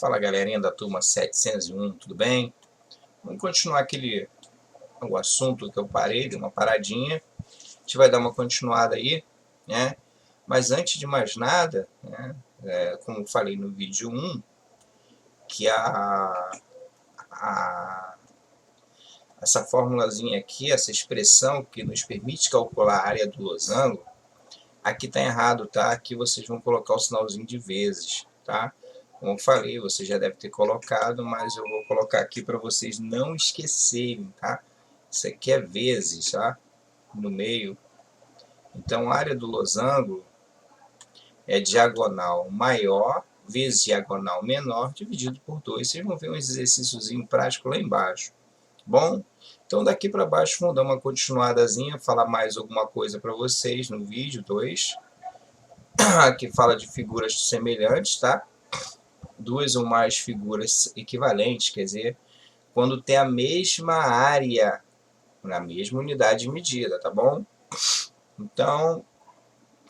Fala galerinha da turma 701, tudo bem? Vamos continuar o assunto que eu parei, dei uma paradinha. A gente vai dar uma continuada aí, né? Mas antes de mais nada, né, como eu falei no vídeo 1, que essa formulazinha aqui, essa expressão que nos permite calcular a área do losango, aqui está errado, tá? Aqui vocês vão colocar o sinalzinho de vezes, tá? Como eu falei, você já deve ter colocado, mas eu vou colocar aqui para vocês não esquecerem, tá? Isso aqui é vezes, tá? No meio. Então, a área do losango é diagonal maior vezes diagonal menor dividido por 2. Vocês vão ver um exercíciozinho prático lá embaixo. Bom, então daqui para baixo vamos dar uma continuadazinha, falar mais alguma coisa para vocês no vídeo 2. Aqui fala de figuras semelhantes, tá? Duas ou mais figuras equivalentes, quer dizer, quando tem a mesma área, na mesma unidade de medida, tá bom? Então,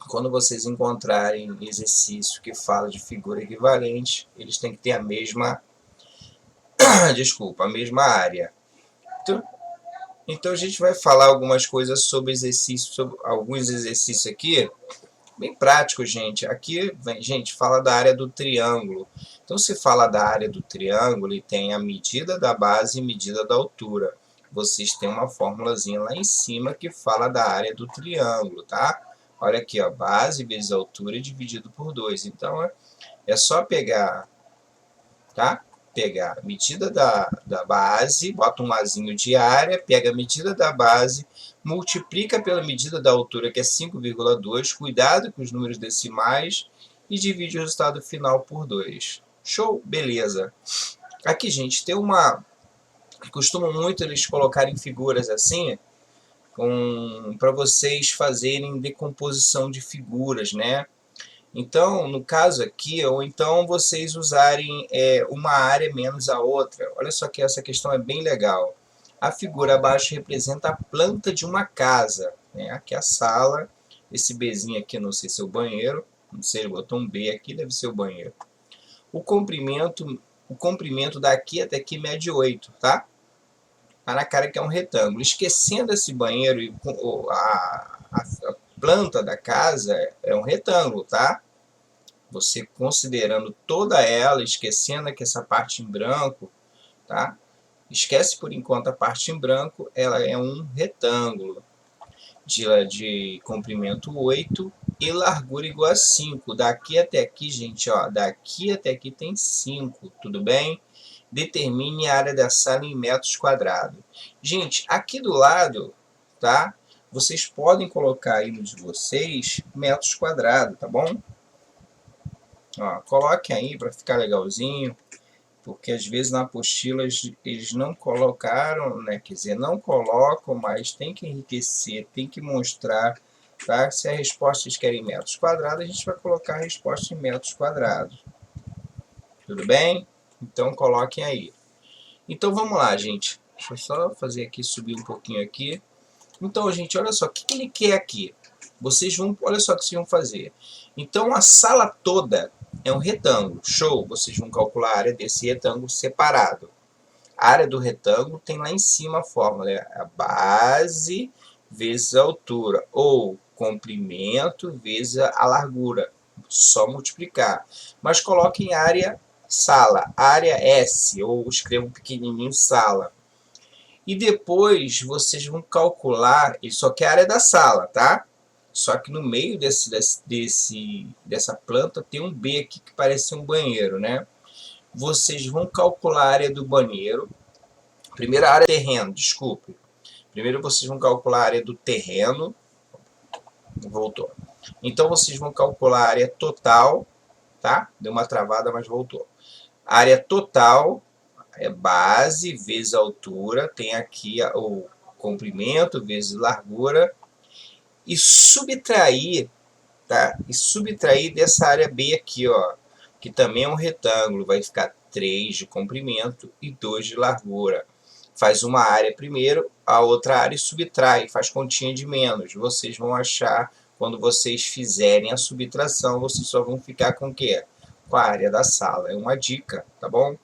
quando vocês encontrarem exercício que fala de figura equivalente, eles têm que ter a mesma, desculpa, a mesma área. Então a gente vai falar algumas coisas sobre exercícios, sobre alguns exercícios aqui, bem prático, gente. Aqui, gente, fala da área do triângulo. Então, se fala da área do triângulo e tem a medida da base e medida da altura. Vocês têm uma formulazinha lá em cima que fala da área do triângulo, tá? Olha aqui, ó, base vezes altura dividido por 2. Então, é só pegar, tá? Pegar a medida da base, bota um azinho de área, pega a medida da base, multiplica pela medida da altura, que é 5,2, cuidado com os números decimais, e divide o resultado final por 2. Show? Beleza. Aqui, gente, tem uma... Costumam muito eles colocarem figuras assim, para vocês fazerem decomposição de figuras, né? Então, no caso aqui, ou então vocês usarem uma área menos a outra. Olha só que essa questão é bem legal. A figura abaixo representa a planta de uma casa, né? Aqui é a sala, esse Bzinho aqui não sei se é o banheiro, não sei, ele botou um B aqui, deve ser o banheiro. O comprimento daqui até aqui mede 8, tá? Tá na cara que é um retângulo. Esquecendo esse banheiro, a planta da casa é um retângulo, tá? Você considerando toda ela, esquecendo aqui essa parte em branco, tá? Esquece por enquanto a parte em branco, ela é um retângulo de comprimento 8 e largura igual a 5. Daqui até aqui, gente, ó, daqui até aqui tem 5, tudo bem? Determine a área da sala em metros quadrados. Gente, aqui do lado, tá? Vocês podem colocar aí no de vocês metros quadrados, tá bom? Ó, coloquem aí para ficar legalzinho, porque às vezes na apostila eles não colocaram, né? Quer dizer, não colocam, mas tem que enriquecer, tem que mostrar, tá? Se a resposta eles querem em metros quadrados, a gente vai colocar a resposta em metros quadrados. Tudo bem? Então coloquem aí. Então vamos lá, gente. Deixa eu só fazer aqui, subir um pouquinho aqui. Então, gente, olha só, o que ele quer aqui? Vocês vão, olha só o que vocês vão fazer. Então, a sala toda é um retângulo. Show! Vocês vão calcular a área desse retângulo separado. A área do retângulo tem lá em cima a fórmula, é a base vezes a altura, ou comprimento vezes a largura. Só multiplicar. Mas coloquem área sala, área S, ou escrevam pequenininho sala. E depois vocês vão calcular, isso aqui é a área da sala, tá? Só que no meio dessa planta tem um B aqui que parece um banheiro, né? Vocês vão calcular a área do banheiro. Primeiro a área do terreno, desculpe. Primeiro vocês vão calcular a área do terreno. Voltou. Então vocês vão calcular a área total, tá? Deu uma travada, mas voltou. A área total é base vezes altura, tem aqui o comprimento vezes largura, e subtrair, tá? E subtrair dessa área B aqui, ó, que também é um retângulo, vai ficar 3 de comprimento e 2 de largura. Faz uma área primeiro, a outra área subtrai, faz continha de menos. Vocês vão achar, quando vocês fizerem a subtração, vocês só vão ficar com o quê? com a área da sala. É uma dica, tá bom?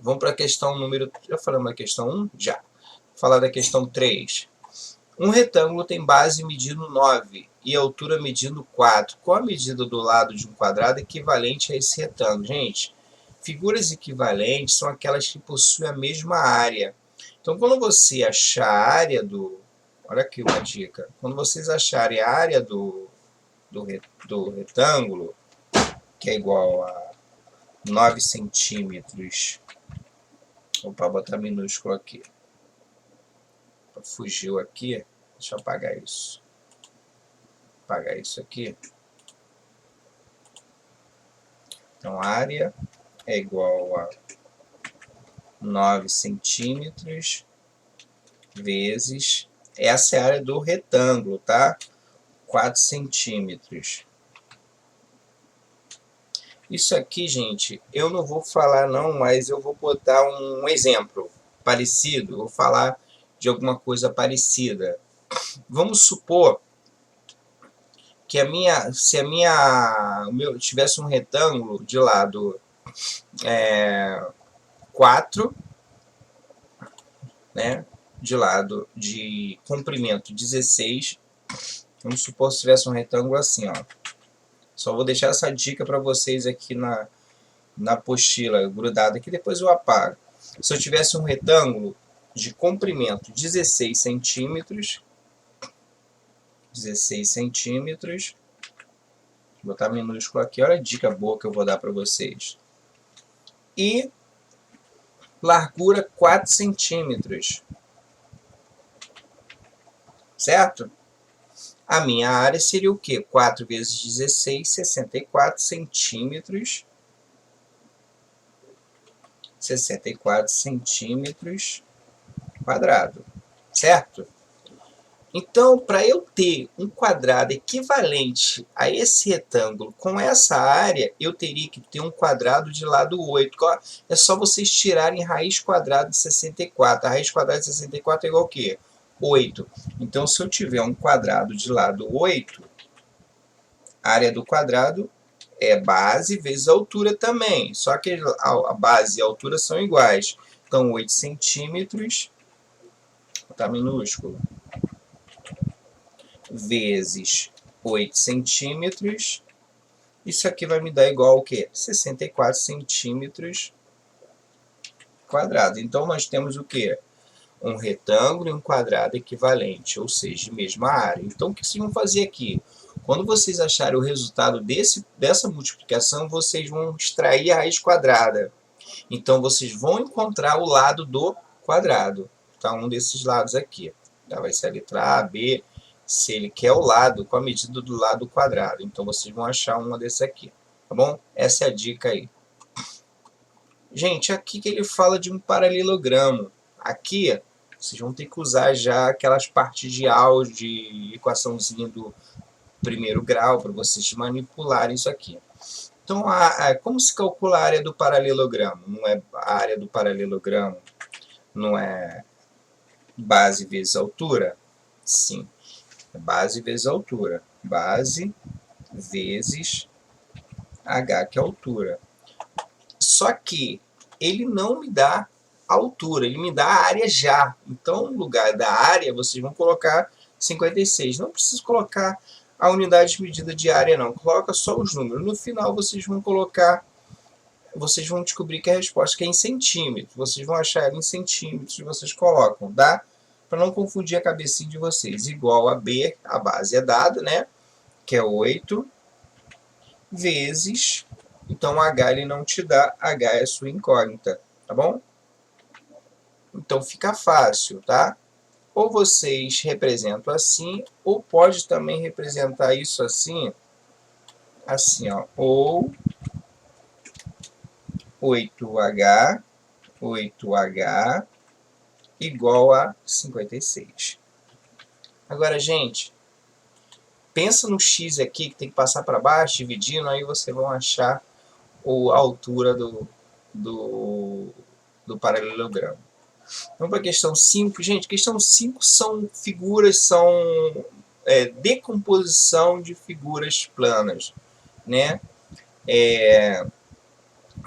Vamos para a questão número... Já falamos da questão 1? Já. Vou falar da questão 3. Um retângulo tem base medindo 9 e altura medindo 4. Qual a medida do lado de um quadrado equivalente a esse retângulo? Gente, figuras equivalentes são aquelas que possuem a mesma área. Então, quando você achar a área do... Olha aqui uma dica. Quando vocês acharem a área do retângulo, que é igual a 9 centímetros... Opa, vou botar minúsculo aqui. Fugiu aqui. Deixa eu apagar isso. Apagar isso aqui. Então, a área é igual a 9 centímetros vezes... Essa é a área do retângulo, tá? 4 centímetros. Isso aqui, gente, eu não vou falar não, mas eu vou botar um exemplo parecido. Vou falar de alguma coisa parecida. Vamos supor que se o meu tivesse um retângulo de lado 4, né, de lado de comprimento 16. Vamos supor que tivesse um retângulo assim, ó. Só vou deixar essa dica para vocês aqui na apostila grudada, que depois eu apago. Se eu tivesse um retângulo de comprimento 16 centímetros, 16 centímetros, vou botar minúsculo aqui, olha a dica boa que eu vou dar para vocês. E largura 4 centímetros, certo? A minha área seria o quê? 4 vezes 16, 64 centímetros. 64 centímetros quadrado, certo? Então, para eu ter um quadrado equivalente a esse retângulo com essa área, eu teria que ter um quadrado de lado 8. É só vocês tirarem raiz quadrada de 64. A raiz quadrada de 64 é igual a quê? 8. Então, se eu tiver um quadrado de lado 8, a área do quadrado é base vezes altura também. Só que a base e a altura são iguais. Então, 8 centímetros, tá minúsculo, vezes 8 centímetros. Isso aqui vai me dar igual ao quê? 64 centímetros quadrado. Então, nós temos o quê? Um retângulo e um quadrado equivalente, ou seja, mesma área. Então, o que vocês vão fazer aqui? Quando vocês acharem o resultado dessa multiplicação, vocês vão extrair a raiz quadrada. Então, vocês vão encontrar o lado do quadrado. Tá? Um desses lados aqui. Tá? Vai ser a letra A, B, C. Ele quer o lado com a medida do lado quadrado. Então, vocês vão achar uma desses aqui. Tá bom? Essa é a dica aí. Gente, aqui que ele fala de um paralelogramo. Aqui, vocês vão ter que usar já aquelas partes de álgebra, de equaçãozinha do primeiro grau, para vocês manipularem isso aqui. Então, como se calcula a área do paralelogramo? Não é a área do paralelogramo? Não é base vezes altura? Sim. É base vezes altura. Base vezes H, que é a altura. Só que ele não me dá a altura, ele me dá a área já. Então, no lugar da área, vocês vão colocar 56. Não precisa colocar a unidade de medida de área, não. Coloca só os números. No final, vocês vão colocar... Vocês vão descobrir que a resposta é em centímetros. Vocês vão achar ela em centímetros e vocês colocam, tá? Para não confundir a cabecinha de vocês. Igual a B, a base é dada, né? Que é 8, vezes... Então, H ele não te dá, H é a sua incógnita, tá bom? Então, fica fácil, tá? Ou vocês representam assim, ou pode também representar isso assim, ó, ou 8H igual a 56. Agora, gente, pensa no X aqui, que tem que passar para baixo, dividindo, aí vocês vão achar a altura do paralelogramo. Vamos para a questão 5. Gente, questão 5 são figuras, decomposição de figuras planas, né?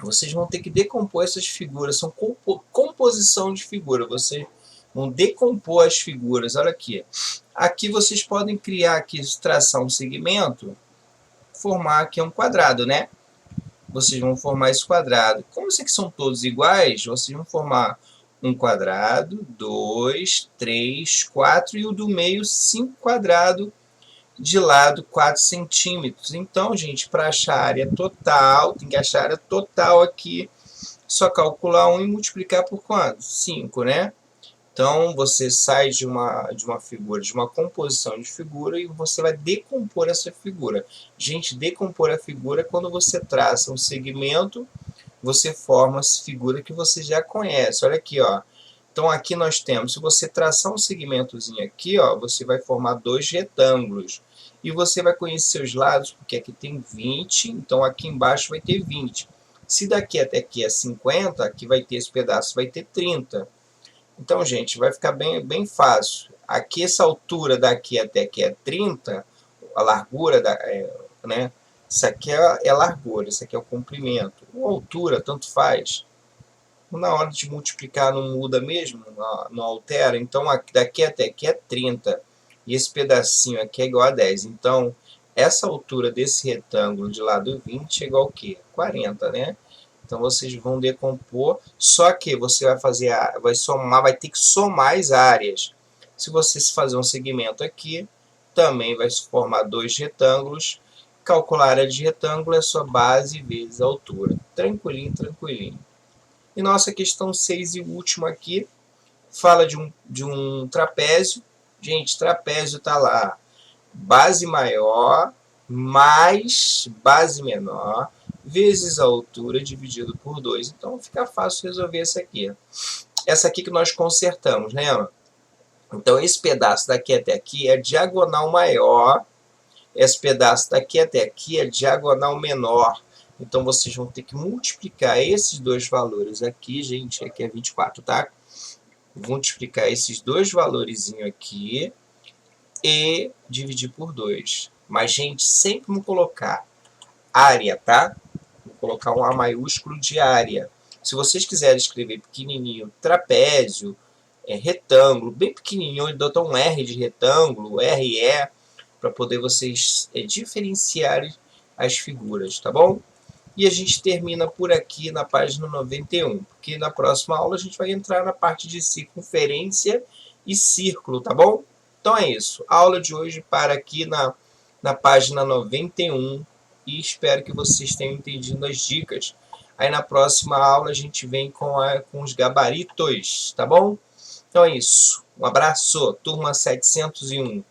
vocês vão ter que decompor essas figuras, são composição de figura, vocês vão decompor as figuras, olha aqui. Aqui vocês podem criar, aqui, traçar um segmento, formar aqui um quadrado, né? Vocês vão formar esse quadrado. Como isso aqui são todos iguais, vocês vão formar um quadrado, 2, 3, 4 e o do meio 5 quadrado, de lado 4 centímetros. Então, gente, para achar a área total, tem que achar a área total aqui, só calcular 1 e multiplicar por quanto? 5, né? Então, você sai de uma figura, de uma composição de figura, e você vai decompor essa figura. Gente, decompor a figura é quando você traça um segmento, você forma essa figura que você já conhece. Olha aqui, ó. Então, aqui nós temos, se você traçar um segmentozinho aqui, ó, você vai formar dois retângulos. E você vai conhecer os lados, porque aqui tem 20, então aqui embaixo vai ter 20. Se daqui até aqui é 50, aqui vai ter esse pedaço, vai ter 30. Então, gente, vai ficar bem fácil. Aqui, essa altura daqui até aqui é 30, a largura, né? Isso aqui é a largura, isso aqui é o comprimento. Ou altura, tanto faz. Na hora de multiplicar não muda mesmo, não altera. Então, daqui até aqui é 30. E esse pedacinho aqui é igual a 10. Então, essa altura desse retângulo de lado 20 é igual ao quê? 40, né? Então, vocês vão decompor, só que você vai ter que somar as áreas. Se você fazer um segmento aqui, também vai se formar dois retângulos. Calcular a área de retângulo é sua base vezes a altura. Tranquilinho, tranquilinho. E nossa questão 6 e última aqui, fala de um trapézio. Gente, trapézio está lá. Base maior mais base menor vezes a altura dividido por 2. Então fica fácil resolver essa aqui. Essa aqui que nós consertamos, lembra? Então esse pedaço daqui até aqui é diagonal maior. Esse pedaço daqui até aqui é diagonal menor. Então vocês vão ter que multiplicar esses dois valores aqui, gente, aqui é 24, tá? Multiplicar esses dois valores aqui e dividir por 2. Mas, gente, sempre vamos colocar área, tá? Vou colocar um A maiúsculo de área. Se vocês quiserem escrever pequenininho, trapézio, retângulo, bem pequenininho, dá um R de retângulo, RE, para poder vocês diferenciarem as figuras, tá bom? E a gente termina por aqui na página 91, porque na próxima aula a gente vai entrar na parte de circunferência e círculo, tá bom? Então é isso. A aula de hoje para aqui na página 91 e espero que vocês tenham entendido as dicas. Aí na próxima aula a gente vem com os gabaritos, tá bom? Então é isso. Um abraço, turma 701.